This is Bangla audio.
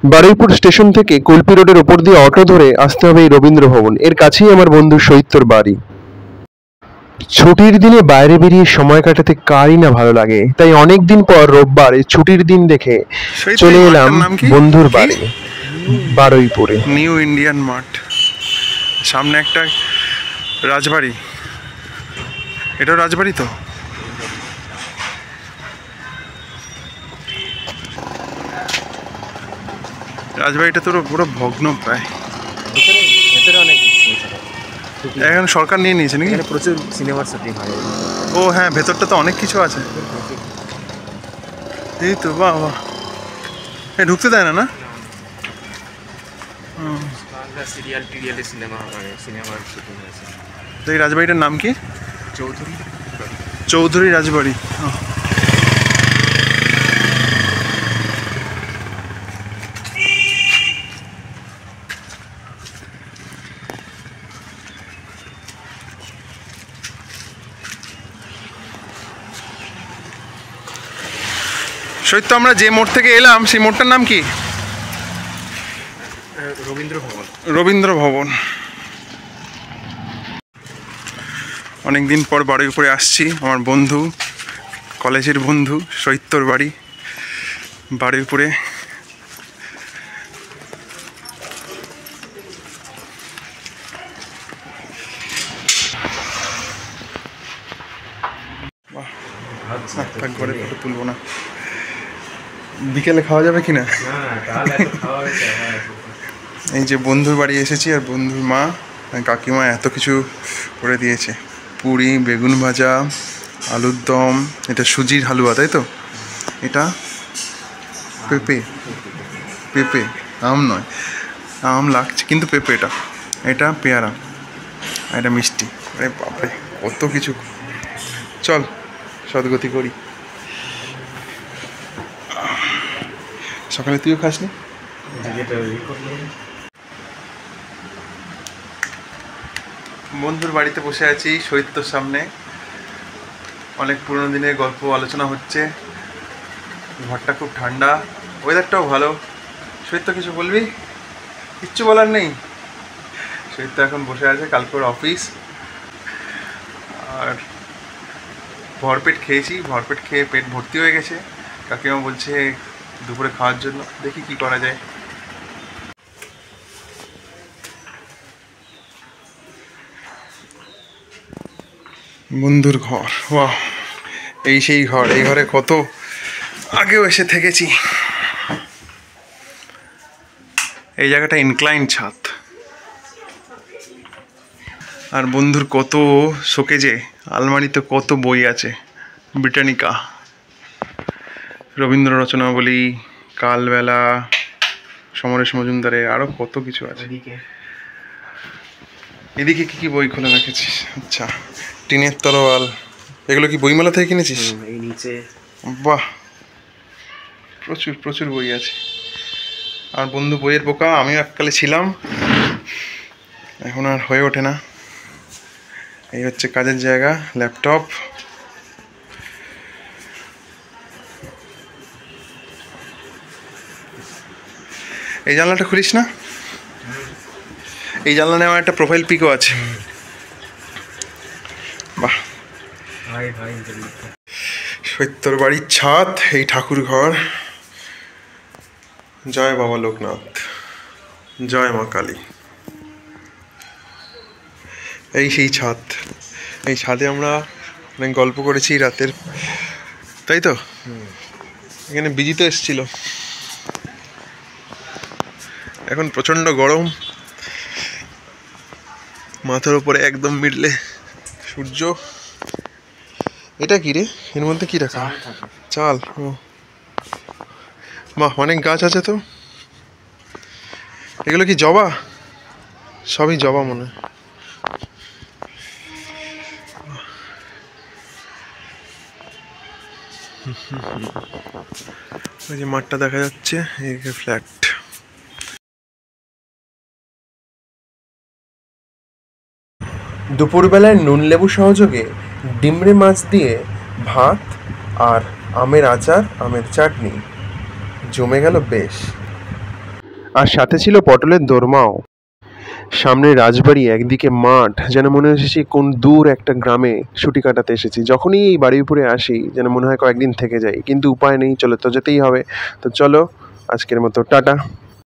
বারুইপুর স্টেশন থেকে কুলপি রোডের ওপর দিয়ে অটো ধরে আসতে হবে এই রবীন্দ্র ভবন। এর কাছেই আমার বন্ধু সৈত্যর বাড়ি। ছুটির দিনে বাইরে বেরিয়ে সময় কাটাতে কারই না ভালো লাগে, তাই অনেকদিন পর রোববার ছুটির দিন দেখে চলে এলাম বন্ধুর বাড়ি বারুইপুরে। নিউ ইন্ডিয়ান মাঠ, সামনে একটা রাজবাড়ি। এটাও রাজবাড়ি তো। রাজবাড়িটা তো পুরো ভগ্ন প্রায়। এখন সরকার নিয়ে নিয়েছে নাকি? প্রচুর সিনেমার শুটিং হয়। ও হ্যাঁ, ভেতরটা তো অনেক কিছু আছে। এই তো বাহ বাহ, ঢুকতে দেয় না? না, সিরিয়াল টিরিয়ালে সিনেমা মানে সিনেমার শুটিং হয়েছে। তো এই রাজবাড়িটার নাম কি? চৌধুরী চৌধুরী রাজবাড়ি। সৈত্য, আমরা যে মোড় থেকে এলাম সেই মোড়টার নাম কি? রবীন্দ্র ভবন। রবীন্দ্র ভবন। অনেকদিন পর বারুইপুরে আসছি। আমার বন্ধু, কলেজের বন্ধু সৈত্যর বাড়ি বারুইপুরে। ঘরে ফটো তুলবো না, বিকেলে খাওয়া যাবে কিনা। এই যে বন্ধুর বাড়ি এসেছি, আর বন্ধুর মা কাকিমা এত কিছু করে দিয়েছে। পুরি, বেগুন ভাজা, আলুর দম, এটা সুজির হালুয়া তাই তো? এটা পেঁপে, পেঁপে আম নয়, আম লাগছে কিন্তু পেঁপে। এটা পেয়ারা, এটা মিষ্টি। আরে বাপরে, কত কিছু। চল সদগতি করি। সকালে তুইও খাসনি? বন্ধুর বাড়িতে বসে আছি সৈত্যর সামনে। অনেক পুরোনো দিনের গল্প আলোচনা হচ্ছে। ঘরটা খুব ঠান্ডা, ওয়েদারটাও ভালো। সৈত্য, কিছু বলবি? কিচ্ছু বলার নেই। সৈত্য এখন বসে আছে, কালকে ওর অফিস। আর ভরপেট খেয়েছি, ভরপেট খেয়ে পেট ভর্তি হয়ে গেছে। কাকিমা বলছে দুপুরে খাওয়ার জন্য, দেখি কি করা যায়। বন্ধুর ঘর, বাহ, এই সেই ঘর। এই ঘরে কত আগেও এসে থেকেছি। এই জায়গাটা ইনক্লাইন ছাদ। আর বন্ধুর কত শোকেজে আলমারিতে কত বই আছে। ব্রিটানিকা, রবীন্দ্র রচনাবলী, কালবেলা, সমরেশ মজুমদারের, আরও কত কিছু আছে। এদিকে কি কি বই খুলে রেখেছিস? আচ্ছা, টিনের তরোয়াল, এগুলো কি বইমেলা থেকে কিনেছিস? এই নিচে বাহ, প্রচুর প্রচুর বই আছে। আর বন্ধু বইয়ের পোকা, আমিও এককালে ছিলাম, এখন আর হয়ে ওঠে না। এই হচ্ছে কাজের জায়গা, ল্যাপটপ। এই জানলাটা খুলিস না? এই জানলা নেওয়া একটা প্রোফাইল পিকও আছে। বাহ, সৈত্যর বাড়ির ছাদ, এই ঠাকুর ঘর। জয় বাবা লোকনাথ, জয় মা কালী। এই সেই ছাদ। এই ছাদে আমরা অনেক গল্প করেছি রাতের, তাই তো? এখানে বিজিত এসেছিল। এখন প্রচণ্ড গরম, মাথার উপরে একদম মিডলে সূর্য। এটা কি রে? এর মধ্যে কি রাখা? চাল। ও বাহ, অনেক গাছ আছে তো। এগুলো কি জবা? সবই জবা মনে হয়। ওই যে মাঠটা দেখা যাচ্ছে, এই ফ্ল্যাট। দুপুরবেলায় নুন লেবু সহযোগে ডিমরে মাছ দিয়ে ভাত আর আমের আচার, আমের চাটনি জমে গেল বেশ। আর সাথে ছিল পটলের দোরমাও। সামনে রাজবাড়ি, একদিকে মাঠ, যেন মনে হয়েছে কোন দূর একটা গ্রামে ছুটি কাটাতে এসেছি। যখনই এই বাড়ির উপরে আসি যেন মনে হয় কয়েকদিন থেকে যাই, কিন্তু উপায় নেই, চলো তো যেতেই হবে। তো চলো, আজকের মতো টাটা।